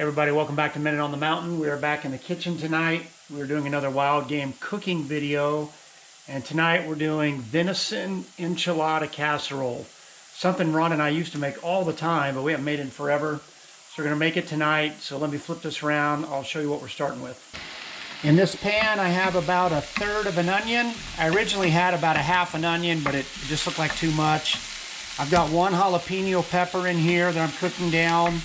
everybody, welcome back to Minute on the Mountain. We are back in the kitchen tonight. We're doing another wild game cooking video, and tonight we're doing venison enchilada casserole. Something Ron and I used to make all the time, but we haven't made it in forever. So we're going to make it tonight. So let me flip this around. I'll show you what we're starting with. In this pan I have about 1/3 of an onion. I originally had about 1/2 an onion, but it just looked like too much. I've got 1 jalapeno pepper in here that I'm cooking down.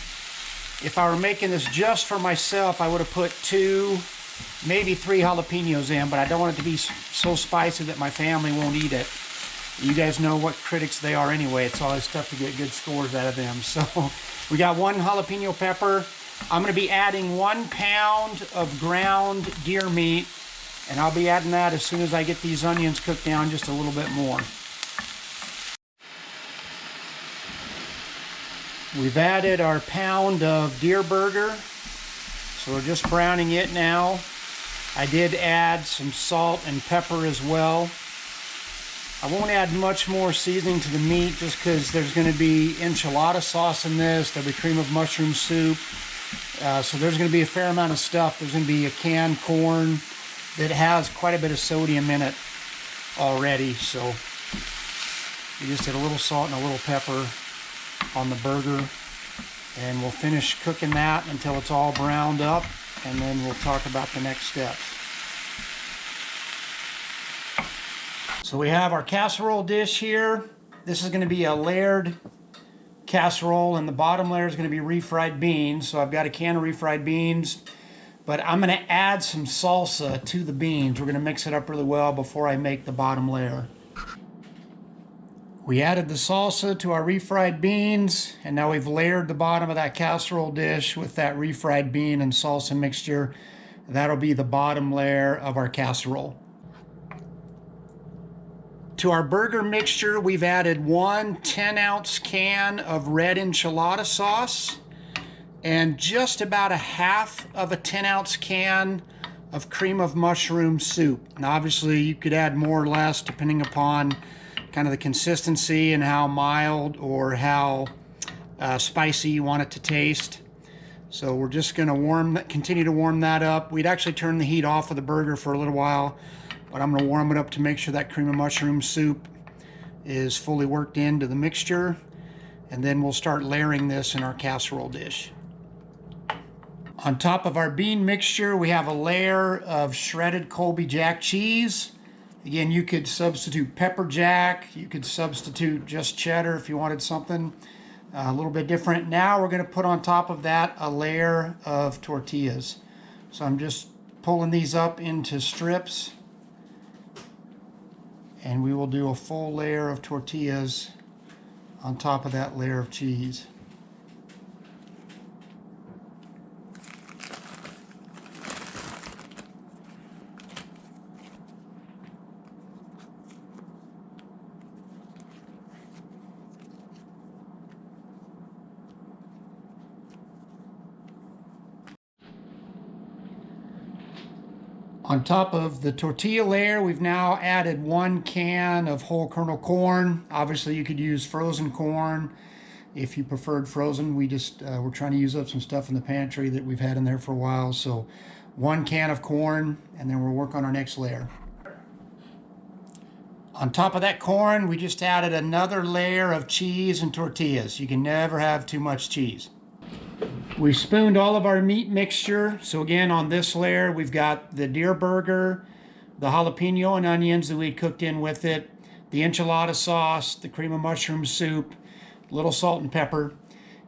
If I were making this just for myself, I would have put 2, maybe 3 jalapenos in, but I don't want it to be so spicy that my family won't eat it. You guys know what critics they are anyway. It's always tough to get good scores out of them. So we got 1 jalapeno pepper. I'm going to be adding 1 pound of ground deer meat, and I'll be adding that as soon as I get these onions cooked down just a little bit more. We've added our pound of deer burger, so we're just browning it now. I did add some salt and pepper as well. I won't add much more seasoning to the meat just because there's going to be enchilada sauce in this. There'll be cream of mushroom soup. So there's going to be a fair amount of stuff. There's going to be a canned corn that has quite a bit of sodium in it already. So we just did a little salt and a little pepper on the burger, and we'll finish cooking that until it's all browned up, and then we'll talk about the next steps. So we have our casserole dish here. This is going to be a layered casserole, and the bottom layer is going to be refried beans. So I've got a can of refried beans, but I'm going to add some salsa to the beans. We're going to mix it up really well before I make the bottom layer. We added the salsa to our refried beans, and now we've layered the bottom of that casserole dish with that refried bean and salsa mixture. That'll be the bottom layer of our casserole. To our burger mixture, we've added 1 10-ounce can of red enchilada sauce and just about 1/2 of a 10-ounce can of cream of mushroom soup. Now obviously you could add more or less depending upon kind of the consistency and how mild or how spicy you want it to taste. So we're just going to continue to warm that up. We'd actually turn the heat off of the burger for a little while, but I'm going to warm it up to make sure that cream of mushroom soup is fully worked into the mixture, and then we'll start layering this in our casserole dish. On top of our bean mixture, we have a layer of shredded Colby Jack cheese. Again, you could substitute pepper jack, you could substitute just cheddar if you wanted something a little bit different. Now we're going to put on top of that a layer of tortillas. So I'm just pulling these up into strips, and we will do a full layer of tortillas on top of that layer of cheese. On top of the tortilla layer, we've now added 1 can of whole kernel corn. Obviously, you could use frozen corn if you preferred frozen. We're trying to use up some stuff in the pantry that we've had in there for a while. So 1 can of corn, and then we'll work on our next layer. On top of that corn, we just added another layer of cheese and tortillas. You can never have too much cheese. We spooned all of our meat mixture. So again, on this layer, we've got the deer burger, the jalapeno and onions that we cooked in with it, the enchilada sauce, the cream of mushroom soup, a little salt and pepper.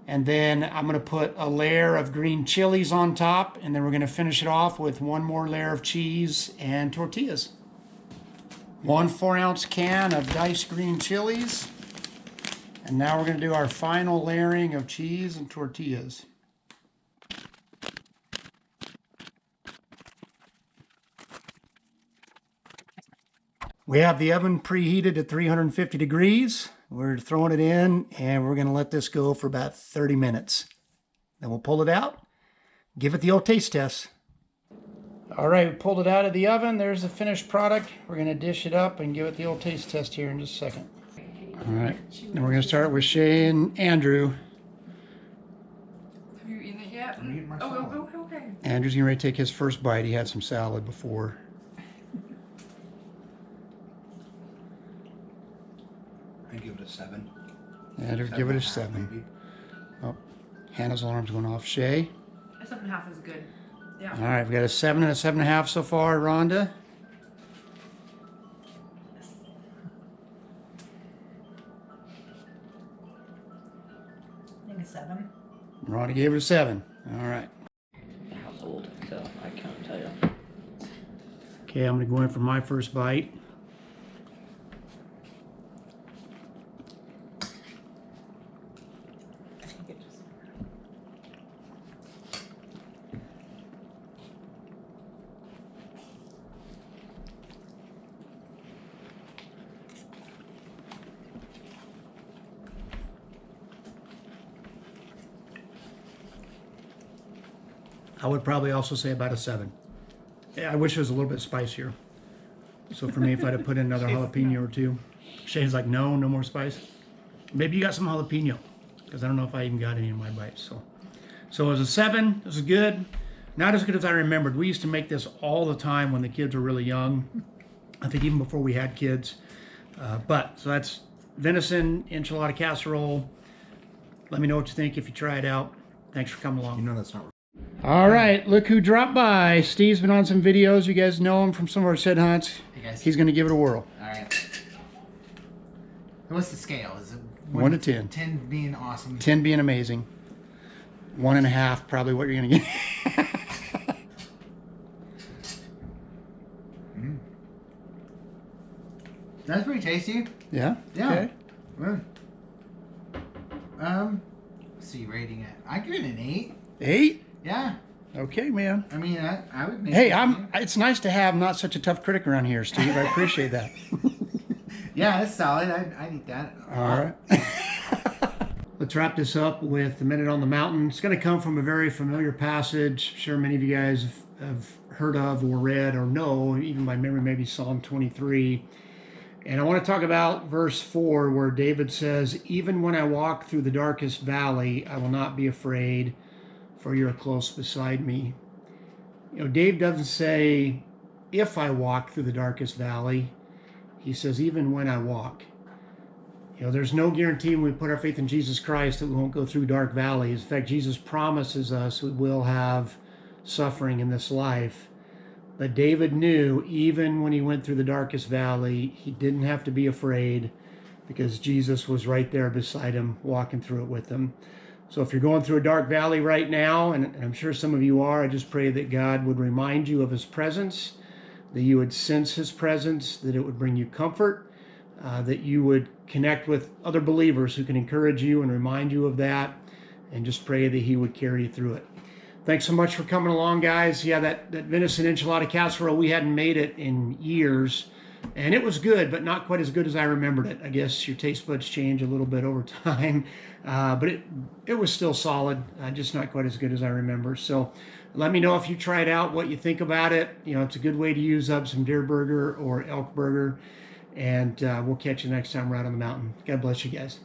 And then I'm going to put a layer of green chilies on top, and then we're going to finish it off with 1 more layer of cheese and tortillas. 1 4-ounce can of diced green chilies. And now we're going to do our final layering of cheese and tortillas. We have the oven preheated at 350 degrees. We're throwing it in, and we're going to let this go for about 30 minutes. Then we'll pull it out, give it the old taste test. All right, we pulled it out of the oven. There's the finished product. We're going to dish it up and give it the old taste test here in just a second. All right, and we're going to start with Shay and Andrew. Have you eaten it yet? I'm eating my Oh, salad. okay. Andrew's getting ready to take his first bite. He had some salad before. I give it a 7. Andrew, give it a 7. Maybe. Oh, Hannah's alarm's going off. Shay? A 7.5 is good. Yeah. All right, we got a 7 and a 7.5 so far. Rhonda? I think a 7. Rhonda gave it a 7. All right. Household, so I can't tell you. Okay, I'm going to go in for my first bite. I think it just. I would probably also say about a 7. Yeah, I wish it was a little bit spicier. So for me, if I'd have put in another jalapeno or two. Shane's like, no more spice. Maybe you got some jalapeno, because I don't know if I even got any in my bites. So it was a 7. This is good. Not as good as I remembered. We used to make this all the time when the kids were really young. I think even before we had kids. So that's venison enchilada casserole. Let me know what you think if you try it out. Thanks for coming along. You know that's not. All right, look who dropped by. Steve's been on some videos. You guys know him from some of our Sid hunts. Hey guys. He's going to give it a whirl. All right. What's the scale? Is it 1 to 10. 10 being awesome. 10 being amazing. 1.5 probably what you're going to get. That's pretty tasty. Yeah? Yeah. Okay. Let's see, rating it. I give it an 8. 8? Yeah. Okay, man. I mean, I would make. Hey, it. it's nice to have not such a tough critic around here, Steve. I appreciate that. Yeah, it's solid. I'd eat that. All right. Let's wrap this up with the Minute on the Mountain. It's going to come from a very familiar passage. I'm sure many of you guys have heard of or read or know, even by memory, maybe Psalm 23. And I want to talk about verse 4, where David says, even when I walk through the darkest valley, I will not be afraid, for you're close beside me. You know, Dave doesn't say, if I walk through the darkest valley. He says, even when I walk. You know, there's no guarantee when we put our faith in Jesus Christ that we won't go through dark valleys. In fact, Jesus promises us we will have suffering in this life. But David knew even when he went through the darkest valley, he didn't have to be afraid because Jesus was right there beside him, walking through it with him. So if you're going through a dark valley right now, and I'm sure some of you are, I just pray that God would remind you of his presence, that you would sense his presence, that it would bring you comfort, that you would connect with other believers who can encourage you and remind you of that, and just pray that he would carry you through it. Thanks so much for coming along, guys. Yeah, that venison enchilada casserole, we hadn't made it in years, and it was good, but not quite as good as I remembered it. I guess your taste buds change a little bit over time, but it was still solid, just not quite as good as I remember. So let me know if you try it out, what you think about it. You know, it's a good way to use up some deer burger or elk burger, and we'll catch you next time right on the mountain. God bless you guys.